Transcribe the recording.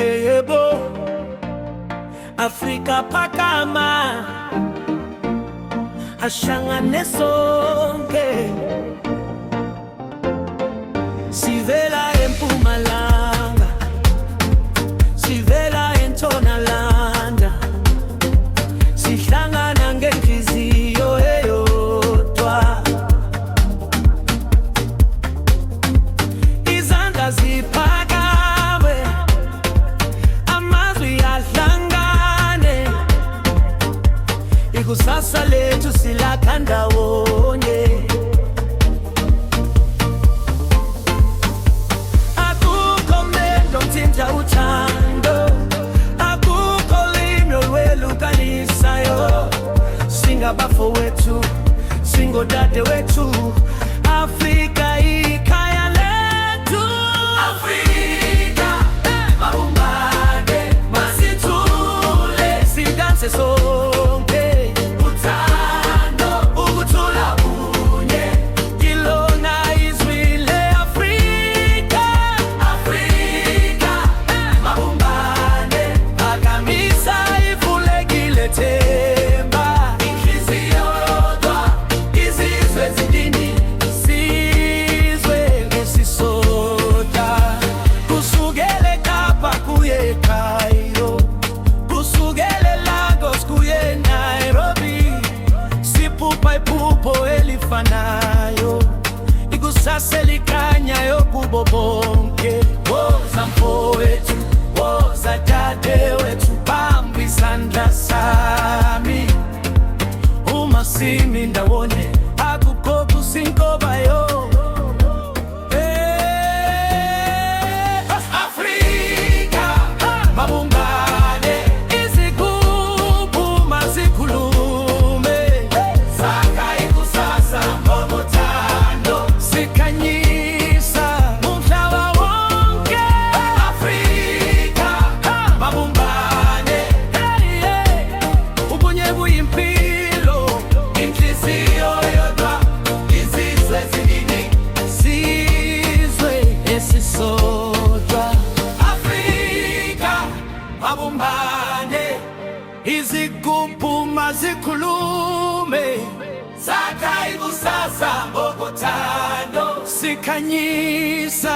yebo Afrika phakama ahlangane sonke sivela eMpumalanga sivela eNtshonalanga sihlangana ngenhliziyo eyodwa izandla ziphakame amazwi ahlangane ikusasa lethu silakha ndawonye akukho mendo mthinta uthando akukho lino lwelukanisayo singabafowethu singodade wethu Afrika ikhaya lethu Afrika mabumbane masithule sidanse sonke uthando ukuthula kunye ilona izwi le-Afrika Afrika mabumbane phakamisa ivulekile themba inhliziyo yodwa izizwe ezindini sizwe ngesisodwa kusukele Kapa kuye Cairo kusukele Lagos kuye Nairobi siphupha iphupho elifanayo ikusasa elikhanyayo kubo bonke woza mfowethu woza dadewethu bamba isandla sami uma simi ndawonye akukho kusinkobayo Afrika mabumbane izigubhu mazikhulume sakha ikusasa ngothando sikhanyisa umhlaba wonke Afrika mabumbane ubunye buyimpilo inhliziyo yodwa izizwe eziningi sizwe esisodwa Afrika mabumbane izigubhu mazikhulume sakha ikusasa ngothando sikhanyisa